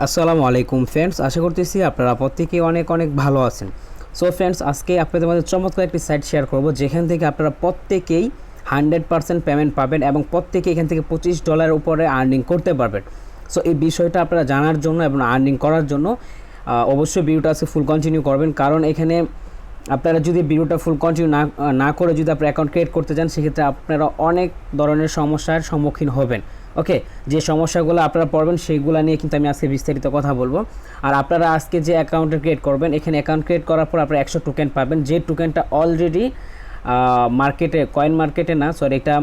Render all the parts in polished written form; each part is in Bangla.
আসসালামু আলাইকুম ফ্রেন্ডস, আশা করতেছি আপনারা প্রত্যেকেই অনেক অনেক ভালো আছেন। সো ফ্রেন্ডস, আজকে আপনাদের মধ্যে চমৎকার একটি সাইট শেয়ার করব যেখান থেকে আপনারা প্রত্যেকেই 100% পেমেন্ট পাবেন এবং প্রত্যেকে এখান থেকে $25 উপরে আর্নিং করতে পারবেন। সো এই বিষয়টা আপনারা জানার জন্য এবং আর্নিং করার জন্য অবশ্যই ভিডিওটা আজকে ফুল কন্টিনিউ করবেন, কারণ এখানে আপনারা যদি ভিডিওটা ফুল কন্টিনিউ না করে যদি আপনার অ্যাকাউন্ট ক্রিয়েট করতে চান, সেক্ষেত্রে আপনারা অনেক ধরনের সমস্যার সম্মুখীন হবেন। ওকে, যে সমস্যাগুলো আপনারা পড়বেন সেইগুলো নিয়ে কিন্তু আমি আজকে বিস্তারিত কথা বলবো। আর আপনারা আজকে যে অ্যাকাউন্টটা ক্রিয়েট করবেন, এখানে অ্যাকাউন্ট ক্রিয়েট করার পর আপনারা 100 টোকেন পাবেন, যে টোকেনটা অলরেডি মার্কেটে, কয়েন মার্কেটে না, সরি, এটা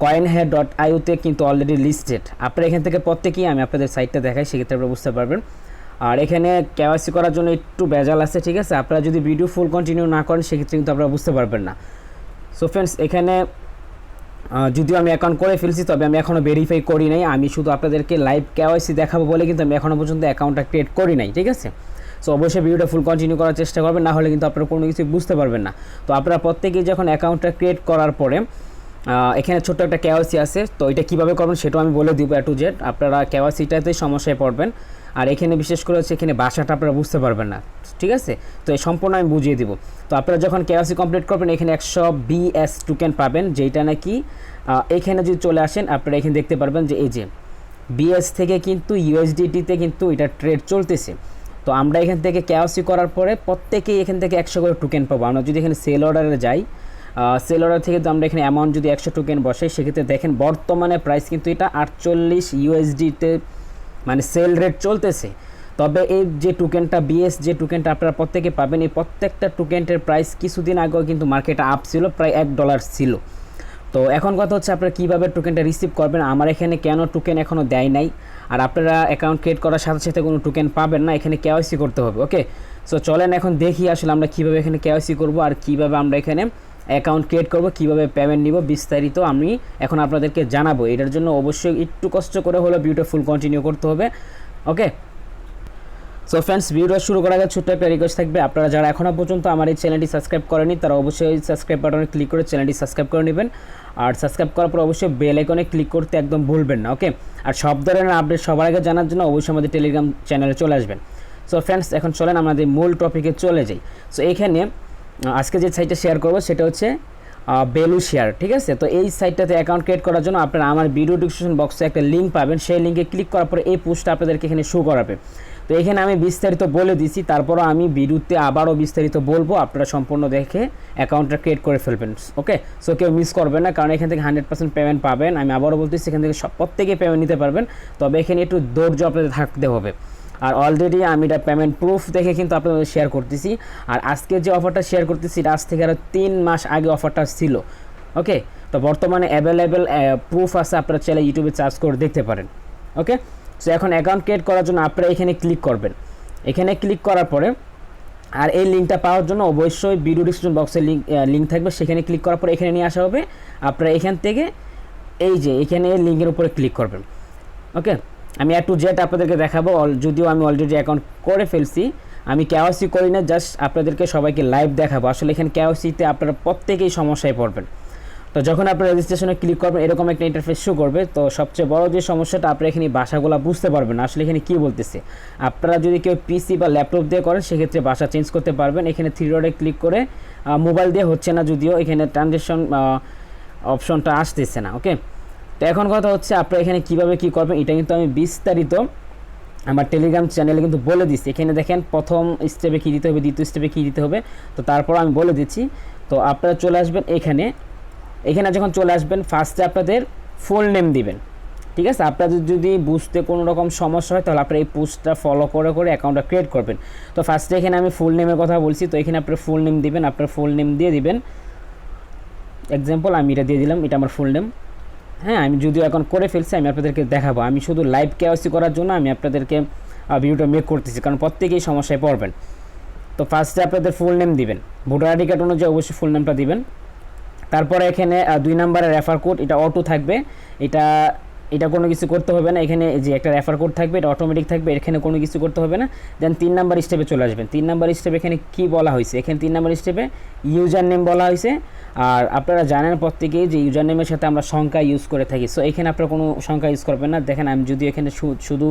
coinhead.io-তে কিন্তু অলরেডি লিস্টেড। আপনারা এখান থেকে প্রত্যেকেই, আমি আপনাদের সাইটটা দেখাই, সেক্ষেত্রে আপনারা বুঝতে পারবেন। আর এখানে কেওয়াইসি করার জন্য একটু ভেজাল আছে, ঠিক আছে? আপনারা যদি ভিডিও ফুল কন্টিনিউ না করেন, সেক্ষেত্রে কিন্তু আপনারা বুঝতে পারবেন না। সো ফ্রেন্ডস, এখানে যদিও আমি অ্যাকাউন্ট করে ফেলছি, তবে আমি এখনও ভেরিফাই করি নাই। আমি শুধু আপনাদেরকে লাইভ কেওয়াইসি দেখাবো বলে কিন্তু আমি এখনও পর্যন্ত অ্যাকাউন্টটা ক্রিয়েট করি নাই, ঠিক আছে? সো অবশ্যই ভিডিওটা ফুল কন্টিনিউ করার চেষ্টা করবেন, না হলে কিন্তু আপনারা কোনো কিছু বুঝতে পারবেন না। তো আপনারা প্রত্যেকেই যখন অ্যাকাউন্টটা ক্রিয়েট করার পরে এখানে ছোট্ট একটা কেওয়াইসি আছে, তো এটা কীভাবে করবেন সেটাও আমি বলে দিব A to Z। আপনারা কেওয়াইসিটাতে সমস্যায় পড়বেন, আর এখানে বিশেষ করে হচ্ছে এখানে ভাষাটা আপনারা বুঝতে পারবেন না, ঠিক আছে? তো এই সম্পূর্ণ আমি বুঝিয়ে দিব। তো আপনারা যখন কেওয়াইসি কমপ্লিট করবেন, এখানে 100 BS টোকেন পাবেন, যেটা নাকি এখানে যদি চলে আসেন, আপনারা এখানে দেখতে পারবেন যে এই যে BS থেকে কিন্তু USDT-তে কিন্তু এটা ট্রেড চলতেছে। তো আমরা এখান থেকে কেওয়াইসি করার পরে প্রত্যেকেই এখান থেকে 100 করে টোকেন পাবো। আমরা যদি এখানে সেল অর্ডারে যাই, সেল অর্ডার থেকে তো আমরা এখানে অ্যামাউন্ট যদি 100 টোকেন বসাই, সেক্ষেত্রে দেখেন বর্তমানে প্রাইস কিন্তু এটা 48 USD-তে মানে সেল রেট চলতেছে। তবে এই যে টোকেনটা BS, যে টোকেনটা আপনারা প্রত্যেকে পাবেন, এই প্রত্যেকটা টোকেনের প্রাইস কিছুদিন আগেও কিন্তু মার্কেটে আপ ছিল, প্রায় $1 ছিল। তো এখন কথা হচ্ছে আপনারা কীভাবে টোকেনটা রিসিভ করবেন। আমার এখানে কেন টোকেন এখনও দেয় নাই, আর আপনারা অ্যাকাউন্ট ক্রিয়েট করার সাথে সাথে কোনো টোকেন পাবেন না, এখানে কেওয়াইসি করতে হবে। ওকে, সো চলেন এখন দেখি আসলে আমরা কীভাবে এখানে কেওয়াইসি করব, আর কীভাবে আমরা এখানে অ্যাকাউন্ট ক্রিয়েট করব, কীভাবে পেমেন্ট নিব, বিস্তারিত আমি এখন আপনাদেরকে জানাবো। এটার জন্য অবশ্যই একটু কষ্ট করে হলো ভিডিওটা ফুল কন্টিনিউ করতে হবে। ওকে, সো ফ্রেন্ডস, ভিডিওটা শুরু করার আগে ছোট্ট একটা রিকোয়েস্ট থাকবে, আপনারা যারা এখনও পর্যন্ত আমার এই চ্যানেলটি সাবস্ক্রাইব করেনি, তারা অবশ্যই সাবস্ক্রাইব বাটনে ক্লিক করে চ্যানেলটি সাবস্ক্রাইব করে নেবেন। আর সাবস্ক্রাইব করার পর অবশ্যই বেল আইকনে ক্লিক করতে একদম ভুলবেন না। ওকে, আর সব ধরনের আপডেট সবার আগে জানার জন্য অবশ্যই আমাদের টেলিগ্রাম চ্যানেলে চলে আসবেন। সো ফ্রেন্ডস, এখন চলেন আমাদের মূল টপিকে চলে যাই। সো এখানে আজকে যে সাইটটা শেয়ার করবো সেটা হচ্ছে ভ্যালু শেয়ার, ঠিক আছে? তো এই সাইটটাতে অ্যাকাউন্ট ক্রিয়েট করার জন্য আপনারা আমার ভিডিও ডিসক্রিপশন বক্সে একটা লিঙ্ক পাবেন, সেই লিঙ্কে ক্লিক করার পরে এই পোস্টটা আপনাদেরকে এখানে শো করাবে। তো এখানে আমি বিস্তারিত বলে দিছি, তারপরও আমি ভিডিওতে আবারও বিস্তারিত বলবো, আপনারা সম্পূর্ণ দেখে অ্যাকাউন্টটা ক্রিয়েট করে ফেলবেন। ওকে, সো কেউ মিস করবেন না, কারণ এখান থেকে 100% পেমেন্ট পাবেন। আমি আবারও বলতেছি, এখান থেকে প্রত্যেকে পেমেন্ট নিতে পারবেন, তবে এখানে একটু ধৈর্য আপনাদের থাকতে হবে। আর অলরেডি আমি এটা পেমেন্ট প্রুফ দেখে কিন্তু আপনাদের শেয়ার করতেছি। আর আজকে যে অফারটা শেয়ার করতেছি, আজ থেকে আরও 3 মাস আগে অফারটা ছিল। ওকে, তো বর্তমানে অ্যাভেলেবেল প্রুফ আছে, আপনারা চাইলে ইউটিউবে সার্চ করে দেখতে পারেন। ওকে, সো এখন অ্যাকাউন্ট ক্রিয়েট করার জন্য আপনারা এখানে ক্লিক করবেন। এখানে ক্লিক করার পরে, আর এই লিঙ্কটা পাওয়ার জন্য অবশ্যই ভিডিও ডিসক্রিপশন বক্সে লিঙ্ক থাকবে, সেখানে ক্লিক করার পরে এখানে নিয়ে আসা হবে। আপনারা এখান থেকে এই যে এখানে লিঙ্কের উপরে ক্লিক করবেন। ওকে, আমি A to Z আপনাদেরকে দেখাবো, যদিও আমি অলরেডি অ্যাকাউন্ট করে ফেলছি, আমি কেওয়াইসি করি না, জাস্ট আপনাদেরকে সবাইকে লাইভ দেখাবো। আসলে এখানে কেওয়াইসিতে আপনারা প্রত্যেকেই সমস্যায় পড়বেন। তো যখন আপনারা রেজিস্ট্রেশনে ক্লিক করবেন, এরকম একটা ইন্টারফেস শো করবে। তো সবচেয়ে বড় যে সমস্যাটা, আপনারা এখানে ভাষাগুলো বুঝতে পারবেন না আসলে এখানে কী বলতেছে। আপনারা যদি কেউ পিসি বা ল্যাপটপ দিয়ে করেন, সেক্ষেত্রে ভাষা চেঞ্জ করতে পারবেন। এখানে 3 ডটে ক্লিক করে, মোবাইল দিয়ে হচ্ছে না যদিও, এখানে ট্রানজেকশন অপশনটা আসতেছে না। ওকে, তো এখন কথা হচ্ছে আপনারা এখানে কীভাবে কী করবেন, এটা কিন্তু আমি বিস্তারিত আমার টেলিগ্রাম চ্যানেলে কিন্তু বলে দিচ্ছি। এখানে দেখেন প্রথম স্টেপে কী দিতে হবে, দ্বিতীয় স্টেপে কী দিতে হবে, তো তারপর আমি বলে দিচ্ছি। তো আপনারা চলে আসবেন এখানে যখন চলে আসবেন, ফার্স্টে আপনাদের ফুল নেম দিবেন, ঠিক আছে? আপনাদের যদি বুঝতে কোনো রকম সমস্যা হয়, তাহলে আপনারা এই পোস্টটা ফলো করে করে অ্যাকাউন্টটা ক্রিয়েট করবেন। তো ফার্স্টে এখানে আমি ফুল নেমের কথা বলছি, তো এখানে আপনার ফুল নেম দিবেন, আপনার ফুল নেম দিয়ে দিবেন। এক্সাম্পল আমি এটা দিয়ে দিলাম, এটা আমার ফুল নেম। হ্যাঁ, আমি যদিও এখন করে ফেলছি, আমি আপনাদেরকে দেখাবো। আমি শুধু লাইভ কেওয়াইসি করার জন্য আমি আপনাদেরকে ভিডিওটা মেক করতেছি, কারণ প্রত্যেকেই সমস্যায় পড়বেন। তো ফার্স্টে আপনাদের ফুল নেম দিবেন, ভোটার আইডি কার্ড অনুযায়ী অবশ্যই ফুল নেমটা দিবেন। তারপরে এখানে 2 নম্বরের রেফার কোড, এটা অটো থাকবে, এটা কোনো কিছু করতে হবে না। এখানে যে একটা রেফার কোড থাকবে, এটা অটোমেটিক থাকবে, এখানে কোনো কিছু করতে হবে না। দেন 3 নাম্বার স্টেপে চলে আসবেন। 3 নাম্বার স্টেপে এখানে কী বলা হয়েছে, এখানে 3 নাম্বার স্টেপে ইউজার নেম বলা হয়েছে। আর আপনারা জানেন প্রত্যেকেই যে ইউজার নেমের সাথে আমরা সংখ্যা ইউজ করে থাকি। সো এখানে আপনারা কোনো সংখ্যা ইউজ করবেন না। দেখেন আমি যদি এখানে শুধু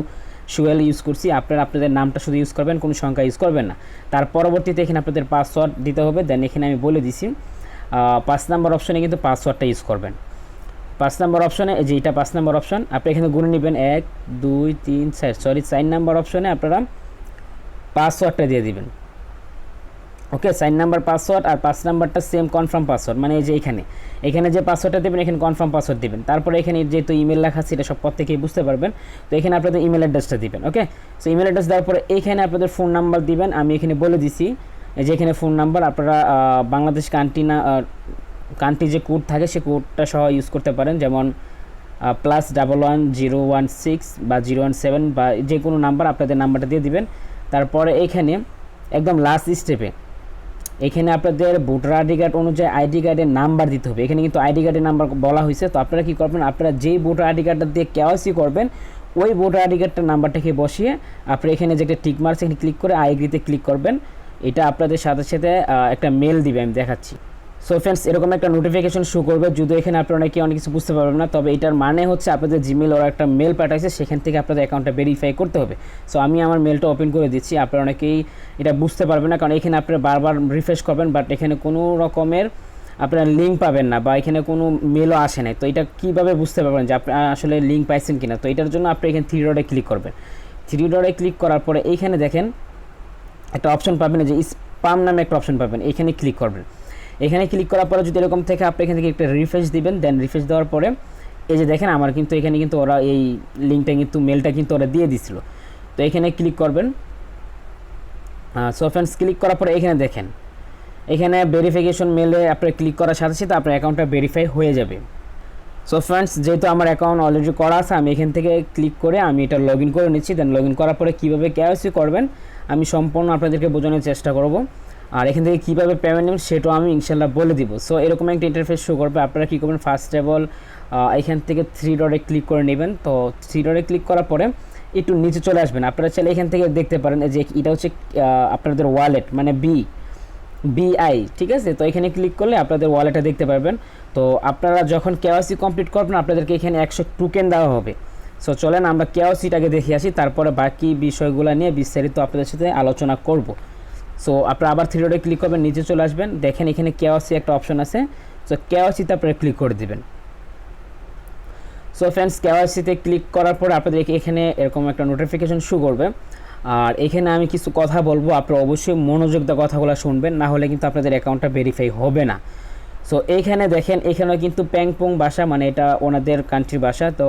সুয়েল ইউজ করছি। আপনারা আপনাদের নামটা শুধু ইউজ করবেন, কোনো সংখ্যা ইউজ করবেন না। তার পরবর্তীতে এখানে আপনাদের পাসওয়ার্ড দিতে হবে। দেন এখানে আমি বলে দিছি 5 নম্বর অপশনে কিন্তু পাসওয়ার্ডটা ইউজ করবেন। 5 নম্বর অপশনে যে এটা 5 নম্বর অপশন, আপনি এখানে গুনে নেবেন 1 2 3 4 নম্বর অপশনে আপনারা পাসওয়ার্ডটা দিয়ে দিবেন। ওকে, 4 নাম্বার পাসওয়ার্ড আর 5 নাম্বারটা সেম কনফার্ম পাসওয়ার্ড, মানে এই যে এখানে যে পাসওয়ার্ডটা দেবেন এখানে কনফার্ম পাসওয়ার্ড দিবেন। তারপরে এখানে যেহেতু ইমেল লেখা আছে এটা সব প্রত্যেকেই বুঝতে পারবেন। তো এখানে আপনাদের ইমেল অ্যাড্রেসটা দিবেন। ওকে, সো ইমেল অ্যাড্রেস দেওয়ার পরে এখানে আপনাদের ফোন নাম্বার দিবেন। আমি এখানে বলে দিছি যে এখানে ফোন নাম্বার আপনারা বাংলাদেশ কান্ট্রি যে কোড থাকে সে কোডটা সহ ইউজ করতে পারেন, যেমন +11 016 বা 017 বা যে কোনো নাম্বার আপনাদের নাম্বারটা দিয়ে দিবেন। তারপরে এখানে একদম লাস্ট স্টেপে এখানে আপনাদের ভোটার আইডি কার্ড অনুযায়ী আইডি কার্ডের নাম্বার দিতে হবে। এখানে কিন্তু আইডি কার্ডের নাম্বার বলা হয়েছে। তো আপনারা কী করবেন, আপনারা যেই ভোটার আইডি কার্ডটা দিয়ে কেওয়াইসি করবেন ওই ভোটার আইডি কার্ডটার নাম্বারটাকে বসিয়ে আপনি এখানে যে একটা টিক মার্কস এখানে ক্লিক করে আই এগ্রিতে ক্লিক করবেন। এটা আপনাদের সাথে সাথে একটা মেল দিবে, আমি দেখাচ্ছি। সো ফ্রেন্ডস, এরকম একটা নোটিফিকেশন শো করবে। যদিও এখানে আপনারা অনেকে অনেক কিছু বুঝতে পারবেন না, তবে এটার মানে হচ্ছে আপনাদের জিমেল ওরা একটা মেল পাঠাইছে, সেখান থেকে আপনাদের অ্যাকাউন্টটা ভেরিফাই করতে হবে। সো আমি আমার মেলটা ওপেন করে দিচ্ছি। আপনারা অনেকেই এটা বুঝতে পারবেন না, কারণ এখানে আপনারা বারবার রিফ্রেশ করবেন, বাট এখানে কোনো রকমের আপনারা লিঙ্ক পাবেন না বা এখানে কোনো মেলও আসে নাই। তো এটা কীভাবে বুঝতে পারবেন যে আপনারা আসলে লিঙ্ক পাইছেন কিনা? তো এটার জন্য আপনি এখানে 3 ডটে ক্লিক করবেন। 3 ডটে ক্লিক করার পরে এইখানে দেখেন একটা অপশন পাবেন, যে স্প্যাম নামে একটা অপশন পাবেন, এখানে ক্লিক করবেন। এখানে ক্লিক করার পরে যদি এরকম থেকে আপনি এখান থেকে একটা রিফ্রেশ দিবেন। দেন রিফ্রেশ দেওয়ার পরে এই যে দেখেন আমার কিন্তু এখানে কিন্তু ওরা এই লিঙ্কটা কিন্তু মেলটা কিন্তু ওরা দিয়ে দিছিল। তো এখানে ক্লিক করবেন। সো ফ্রেন্ডস, ক্লিক করার পরে এখানে দেখেন এখানে ভেরিফিকেশন মেলে আপনি ক্লিক করার সাথে সাথে আপনার অ্যাকাউন্টটা ভেরিফাই হয়ে যাবে। সো ফ্রেন্ডস, যেহেতু আমার অ্যাকাউন্ট অলরেডি করা আছে, আমি এখান থেকে ক্লিক করে আমি এটা লগ ইন করে নিচ্ছি। দেন লগ ইন করার পরে কীভাবে কেওয়াইসি করবেন আমি সম্পূর্ণ আপনাদেরকে বোঝানোর চেষ্টা করব, আর এখান থেকে কীভাবে পেমেন্ট নেবেন সেটাও আমি ইনশাল্লাহ বলে দিব। সো এরকম একটা ইন্টারফেস শো করবে। আপনারা কী করবেন, ফার্স্ট অফ অল এখান থেকে 3 ডটে ক্লিক করে নেবেন। তো 3 ডটে ক্লিক করার পরে একটু নিচে চলে আসবেন। আপনারা চাইলে এখান থেকে দেখতে পারেন যে এটা হচ্ছে আপনাদের ওয়ালেট, মানে বিআই, ঠিক আছে। তো এখানে ক্লিক করলে আপনাদের ওয়ালেটটা দেখতে পারবেন। তো আপনারা যখন কেওয়াইসি কমপ্লিট করবেন আপনাদেরকে এখানে 100 টোকেন দেওয়া হবে। সো চলেন আমরা কেওয়াইসিটাকে দেখে আসি, তারপরে বাকি বিষয়গুলো নিয়ে বিস্তারিত আপনাদের সাথে আলোচনা করব। সো আপনারা আবার 3 ডটে ক্লিক করবেন, নিচে চলে আসবেন, দেখেন এখানে কেওয়াইসি একটা অপশন আছে। সো কেওয়াইসিতে আপনারা ক্লিক করে দিবেন। সো ফ্রেন্ডস, কেওয়াইসিতে ক্লিক করার পরে আপনাদের এখানে এরকম একটা নোটিফিকেশন শো করবে। আর এখানে আমি কিছু কথা বলবো, আপনারা অবশ্যই মনোযোগ দিয়ে কথাগুলো শুনবেন, না হলে কিন্তু আপনাদের অ্যাকাউন্টটা ভেরিফাই হবে না। সো এইখানে দেখেন এখানে কিন্তু প্যাংপং ভাষা, মানে এটা ওনাদের কান্ট্রির ভাষা। তো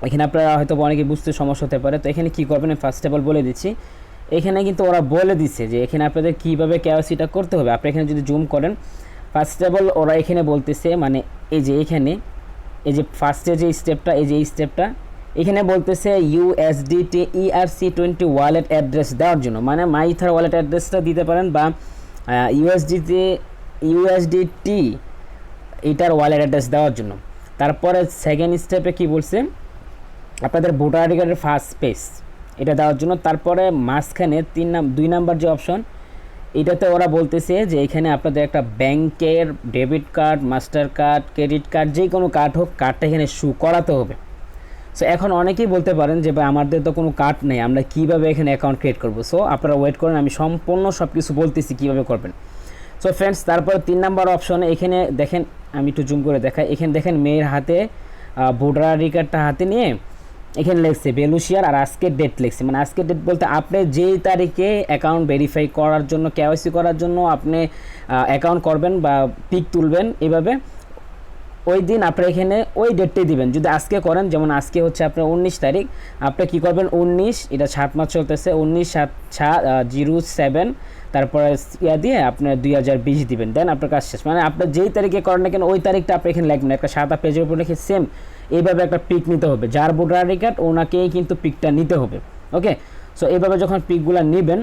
এখানে আপনারা হয়তো অনেকে বুঝতে সমস্যা হতে পারে। তো এখানে কী করবেন ফার্স্ট অফ অল বলে দিচ্ছি। এখানে কিন্তু ওরা বলে দিচ্ছে যে এখানে আপনাদের কীভাবে কেওয়াইসিটা করতে হবে। আপনি এখানে যদি জুম করেন, ফার্স্ট অফ অল ওরা এখানে বলতেছে, মানে এই যে এখানে এই যে ফার্স্টে যে স্টেপটা, এই যে এই স্টেপটা এখানে বলতেছে USDT ERC20 ওয়ালেট অ্যাড্রেস দেওয়ার জন্য, মানে মাইথার ওয়ালেট অ্যাড্রেসটা দিতে পারেন বা USDT এটার ওয়ালেট অ্যাড্রেস দেওয়ার জন্য। তারপরে সেকেন্ড স্টেপে কি বলছে, আপনাদের ভোটার আইডি কার্ডের ফার্স্ট পেজ এটা দেওয়ার জন্য। তারপরে মাঝখানে 2 নাম্বার যে অপশন, এটাতে ওরা বলতেছে যে এখানে আপনাদের একটা ব্যাংকের debit card, master card, credit card, যে কোনো কার্ড হোক, কার্ডটা এখানে শো করাতে হবে। সো এখন অনেকেই বলতে পারেন যে ভাই আমাদের তো কোনো কার্ড নেই, আমরা কীভাবে এখানে অ্যাকাউন্ট ক্রিয়েট করবো। সো আপনারা ওয়েট করেন, আমি সম্পূর্ণ সব কিছু বলতেছি কীভাবে করবেন। সো ফ্রেন্ডস, তারপর 3 নাম্বার অপশনে এখানে দেখেন, আমি একটু জুম করে দেখাই, এখানে দেখেন মেয়ের হাতে ভোটার আইডি কার্ডটা হাতে নিয়ে এখানে লিখছে বেলুশিয়ার, আর আজকের ডেট লিখছে। মানে আজকের ডেট বলতে আপনি যেই তারিখে অ্যাকাউন্ট ভেরিফাই করার জন্য, কেওয়াইসি করার জন্য আপনি অ্যাকাউন্ট করবেন বা পিক তুলবেন, এভাবে ওই দিন আপনি এখানে ওই ডেটটাই দিবেন। যদি আজকে করেন, যেমন আজকে হচ্ছে আপনার 19 তারিখ, আপনি কী করবেন 19, এটা 7 মাস চলতেছে, 19/7/07, তারপরে দিয়ে আপনার 2020 দিবেন। দেন আপনার কাজ শেষ। মানে আপনার যেই তারিখে করেন না কেন ওই তারিখটা আপনি এখানে লিখবেন, একটা সাদা পেজের উপর লিখে সেম এইভাবে একটা পিক নিতে হবে। যার ভোটার আইডি কার্ড ওনাকেই কিন্তু পিকটা নিতে হবে। ওকে, সো এইভাবে যখন পিকগুলো নেবেন,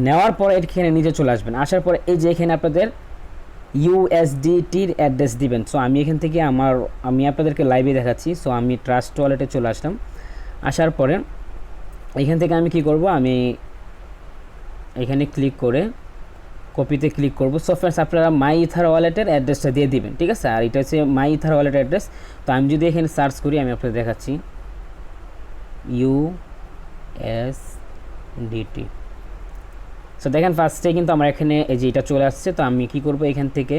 নেওয়ার পরে এখানে নিচে চলে আসবেন। আসার পরে এই যে এখানে আপনাদের USDTর অ্যাড্রেস দিবেন। সো আমি এখান থেকে আমি আপনাদেরকে লাইভে দেখাচ্ছি। সো আমি ট্রাস্ট ওয়ালেটে চলে আসলাম। আসার পরে এখান থেকে আমি কি করব, আমি এখানে ক্লিক করে কপিতে ক্লিক করব। সো ফ্রেন্ডস, আপনারা মাই ইথার ওয়ালেটের অ্যাড্রেসটা দিয়ে দিবেন, ঠিক আছে। আর এটা হচ্ছে মাই ইথার ওয়ালেট অ্যাড্রেস। তো আমি যদি এখানে সার্চ করি, আমি আপনাদের দেখাচ্ছি। USDT। সো দেখেন ফার্স্টে কিন্তু আমার এখানে এই যে এটা চলে আসছে। তো আমি কি করব, এখান থেকে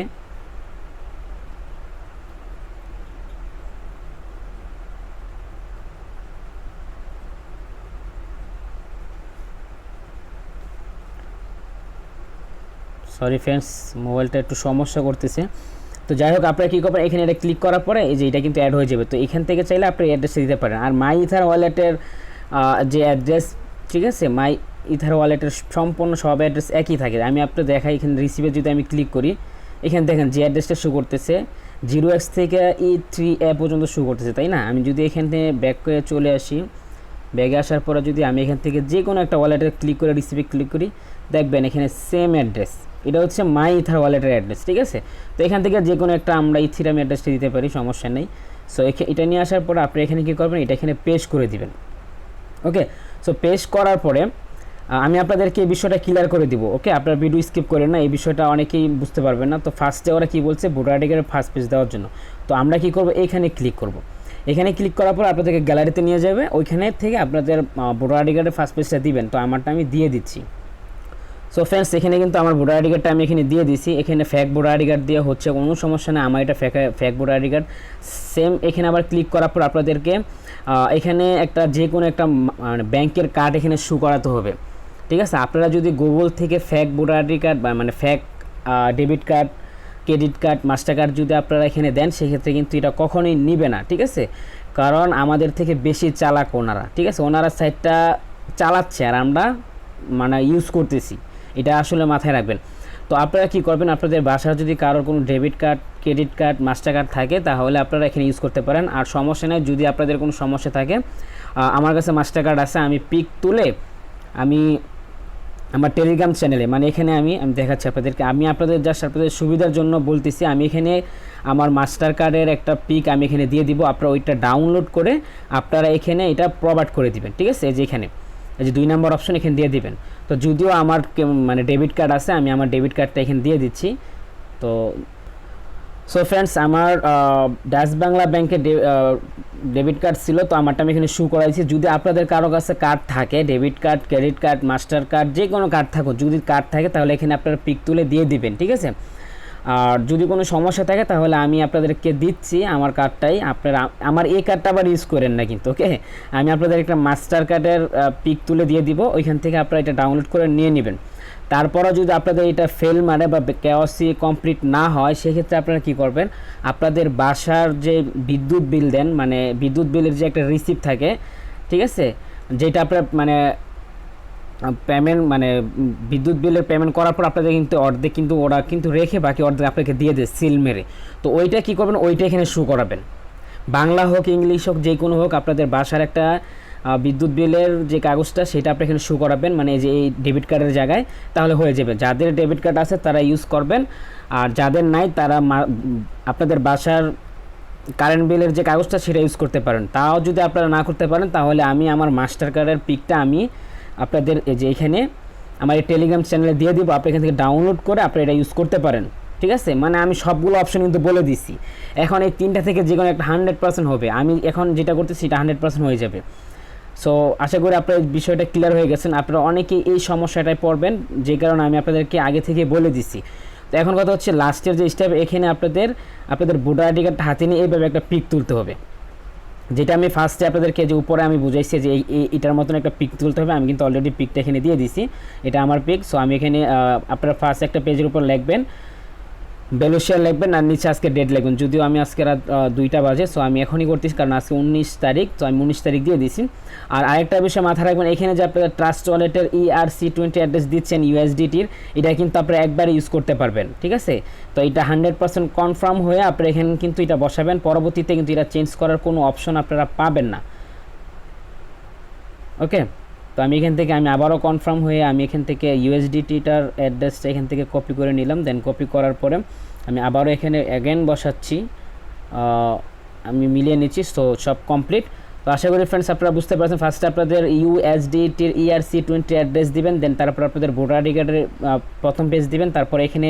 সরি ফ্রেন্ডস, মোবাইলটা একটু সমস্যা করতেছে। তো যাই হোক, আপনারা কী করবেন, এখানে এটা ক্লিক করার পরে এই যে এটা কিন্তু অ্যাড হয়ে যাবে। তো এখান থেকে চাইলে আপনি অ্যাড্রেসটা দিতে পারেন। আর মাই ইথার ওয়ালেটের যে অ্যাড্রেস, ঠিক আছে, মাই ইথার ওয়ালেটের সম্পূর্ণ সব অ্যাড্রেস একই থাকে। আমি আপনার দেখাই, এখানে রিসিভে যদি আমি ক্লিক করি, এখানে দেখেন যে অ্যাড্রেসটা শো করতেছে 0x থেকে E3A পর্যন্ত শো করতেছে, তাই না? আমি যদি এখান থেকে ব্যাক করে চলে আসি, ব্যাগে আসার পরে যদি আমি এখান থেকে যে কোনো একটা ওয়ালেটে ক্লিক করে রিসিভে ক্লিক করি, দেখবেন এখানে সেম অ্যাড্রেস, এটা হচ্ছে মাই ইথার ওয়ালেটের অ্যাড্রেস, ঠিক আছে? তো এখান থেকে যে কোনো একটা আমরা ইথিরাম অ্যাড্রেসটা দিতে পারি, সমস্যা নেই। সো এটা নিয়ে আসার পরে আপনি এখানে কী করবেন, এটা এখানে পেস্ট করে দিবেন। ওকে, সো পেস্ট করার পরে আমি আপনাদেরকে এই বিষয়টা ক্লিয়ার করে দিব। ওকে, আপনার ভিডিও স্কিপ করেন না, এই বিষয়টা অনেকেই বুঝতে পারবেন না। তো ফার্স্টে ওরা কী বলছে, ভোটার আইডি কার্ডের ফার্স্ট পেজ দেওয়ার জন্য। তো আমরা কী করব, এখানে ক্লিক করব। এখানে ক্লিক করার পর আপনাদেরকে গ্যালারিতে নিয়ে যাবে, ওইখানে থেকে আপনাদের ভোটার আইডি কার্ডের ফার্স্ট পেজটা দিবেন। তো আমারটা আমি দিয়ে দিচ্ছি। সো ফ্রেন্ডস, এখানে কিন্তু আমার ভোটার আইডি কার্ডটা আমি এখানে দিয়ে দিছি। এখানে ফ্যাক ভোটার আইডি কার্ড দিয়ে হচ্ছে, কোনো সমস্যা নেই, আমার এটা ফ্যাক ভোটার আইডি কার্ড সেম। এখানে আবার ক্লিক করার পর আপনাদেরকে এখানে একটা যে কোনো একটা মানে ব্যাংকের কার্ড এখানে শো করাতে হবে, ঠিক আছে? আপনারা যদি গুগল থেকে ফ্যাক ভোটার আইডি কার্ড বা মানে ফ্যাক debit card, credit card, master card যদি আপনারা এখানে দেন, সেক্ষেত্রে কিন্তু এটা কখনোই নিবে না, ঠিক আছে? কারণ আমাদের থেকে বেশি চালাক ওনারা, ঠিক আছে? ওনারা সাইটটা চালাচ্ছে আর আমরা মানে ইউজ করতেছি, এটা আসলে মাথায় রাখবেন। তো আপনারা কী করবেন, আপনাদের বাসার যদি কারোর কোনো debit card, credit card, master card থাকে, তাহলে আপনারা এখানে ইউজ করতে পারেন। আর সমস্যা নেই, যদি আপনাদের কোনো সমস্যা থাকে, আমার কাছে মাস্টার কার্ড আছে, আমি পিক তুলে আমি আমার টেলিগ্রাম চ্যানেলে, মানে এখানে আমি দেখাচ্ছি আপনাদেরকে, আমি আপনাদের জাস্ট আপনাদের সুবিধার জন্য বলতেছি, আমি এখানে আমার মাস্টার কার্ডের একটা পিক আমি এখানে দিয়ে দিব। আপনারা ওইটা ডাউনলোড করে আপনারা এখানে এটা প্রোভাইড করে দিবেন, ঠিক আছে? এই যে এখানে এই যে 2 নম্বর অপশন এখানে দিয়ে দিবেন। তো যদিও আমার মানে ডেবিট কার্ড আছে, আমি আমার ডেবিট কার্ডটা এখানে দিয়ে দিচ্ছি। তো সো ফ্রেন্ডস, আমার ডাচ বাংলা ব্যাংকের ডেবিট কার্ড ছিল, তো আমারটা আমি এখানে শো করাইছি। যদি আপনাদের কারো কাছে কার্ড থাকে, debit card, credit card, master card, যে কোনো কার্ড থাকুক, যদি কার্ড থাকে তাহলে এখানে আপনারা পিক তুলে দিয়ে দিবেন, ঠিক আছে? আর যদি কোনো সমস্যা থাকে তাহলে আমি আপনাদেরকে দিচ্ছি আমার কার্ডটাই, আপনারা আমার এই কার্ডটা আবার ইউজ করেন না কিন্তু, ওকে? আমি আপনাদের একটা মাস্টার কার্ডের পিক তুলে দিয়ে দিব, ওইখান থেকে আপনারা এটা ডাউনলোড করে নিয়ে নেবেন। তারপরও যদি আপনাদের এটা ফেল মারে বা কেওয়াইসি কমপ্লিট না হয়, সেক্ষেত্রে আপনারা কী করবেন, আপনাদের বাসার যে বিদ্যুৎ বিল দেন, মানে বিদ্যুৎ বিলের যে একটা রিসিপ্ট থাকে, ঠিক আছে, যেটা আপনার মানে পেমেন্ট মানে বিদ্যুৎ বিলের পেমেন্ট করার পর আপনাদের কিন্তু অর্ধেক কিন্তু ওরা কিন্তু রেখে বাকি অর্ধেক আপনাকে দিয়ে দেয় সিল মেরে। তো ওইটা কী করবেন, ওইটা এখানে শো করাবেন, বাংলা হোক ইংলিশ হোক যে কোনো হোক, আপনাদের বাসার একটা বিদ্যুৎ বিলের যে কাগজটা সেটা আপনি এখানে শো করাবেন, মানে যে এই ডেবিট কার্ডের জায়গায়, তাহলে হয়ে যাবে। যাদের ডেবিট কার্ড আছে তারা ইউজ করবেন, আর যাদের নাই তারা আপনাদের বাসার কারেন্ট বিলের যে কাগজটা সেটা ইউজ করতে পারেন। তাও যদি আপনারা না করতে পারেন, তাহলে আমি আমার মাস্টার কার্ডের পিকটা আমি আপনাদের এই যে এখানে আমার এই টেলিগ্রাম চ্যানেলে দিয়ে দিব, আপনি এখান থেকে ডাউনলোড করে আপনি এটা ইউজ করতে পারেন, ঠিক আছে? মানে আমি সবগুলো অপশন কিন্তু বলে দিছি। এখন এই 3টা থেকে যে কোনো একটা 100% হবে, আমি এখন যেটা করতেছি সেটা 100% হয়ে যাবে। সো আশা করি আপনার বিষয়টা ক্লিয়ার হয়ে গেছেন। আপনারা অনেকেই এই সমস্যাটায় পড়বেন, যে কারণে আমি আপনাদেরকে আগে থেকে বলে দিছি। তো এখন কথা হচ্ছে লাস্টের যে স্টেপ, এখানে আপনাদের ভোটার আইডি কার্ডটা হাতে নিয়ে এইভাবে একটা পিক তুলতে হবে, যেটা আমি ফার্স্টে আপনাদেরকে যে উপরে আমি বুঝাইছি যে এটার মতন একটা পিক তুলতে হবে। আমি কিন্তু অলরেডি পিকটা এখানে দিয়ে দিছি, এটা আমার পিক। সো আমি এখানে আপনারা ফার্স্ট একটা পেজের উপর লিখবেন, বেলুশিয়ার লিখবেন, আর নিচে আজকে ডেট লিখবেন। যদিও আমি আজকে রাত 2টা বাজে, সো আমি এখনই করতেছি, কারণ আজকে 19 তারিখ, তো আমি 19 তারিখ দিয়ে দিছি। আর আরেকটা বিষয় মাথায় রাখবেন, এখানে যে আপনারা ট্রাস্ট ওয়ালেটের ERC20 অ্যাড্রেস দিচ্ছেন USDTর, এটা কিন্তু আপনারা একবার ইউজ করতে পারবেন, ঠিক আছে? তো এটা 100% কনফার্ম হয়ে আপনারা এখানে কিন্তু এটা বসাবেন, পরবর্তীতে কিন্তু এটা চেঞ্জ করার কোনো অপশন আপনারা পাবেন না, ওকে? তো আমি এখান থেকে আমি আবারও কনফার্ম হয়ে আমি এখান থেকে USDTটার অ্যাড্রেসটা এখান থেকে কপি করে নিলাম। দেন কপি করার পরে আমি আবারও এখানে অ্যাগেন বসাচ্ছি, আমি মিলিয়ে নিচ্ছি। সো সব কমপ্লিট। তো আশা করি ফ্রেন্ডস আপনারা বুঝতে পারছেন। ফার্স্টে আপনাদের USDTর ERC20 অ্যাড্রেস দিবেন, দেন তারপর আপনাদের ভোটার আইডি কার্ডের প্রথম পেজ দিবেন, তারপর এখানে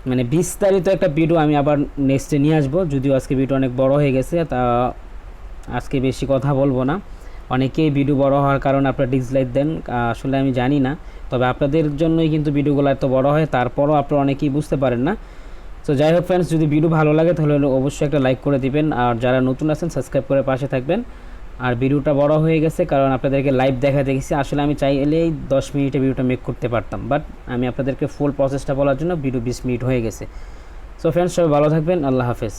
মানে বিস্তারিত একটা ভিডিও আমি আবার নেক্সটে নিয়ে আসবো। যদিও আজকে ভিডিও অনেক বড় হয়ে গেছে, তা আজকে বেশি কথা বলবো না। অনেকেই ভিডিও বড় হওয়ার কারণে আপনারা ডিসলাইক দেন, আসলে আমি জানি না, তবে আপনাদের জন্যই কিন্তু ভিডিওগুলো এত বড় হয়, তারপরও আপনারা অনেকেই বুঝতে পারেন না। তো যাই হোক ফ্রেন্ডস, যদি ভিডিও ভালো লাগে তাহলে অবশ্যই একটা লাইক করে দিবেন, আর যারা নতুন আছেন সাবস্ক্রাইব করে পাশে থাকবেন। আর ভিডিওটা বড় হয়ে গেছে কারণ আপনাদেরকে লাইভ দেখা দেখেছি, আসলে আমি চাইলেই 10 মিনিটে ভিডিওটা মেক করতে পারতাম, বাট আমি আপনাদেরকে ফুল প্রসেসটা বলার জন্য ভিডিও 20 মিনিট হয়ে গেছে। সো ফ্রেন্ডস, সবাই ভালো থাকবেন, আল্লাহ হাফেজ।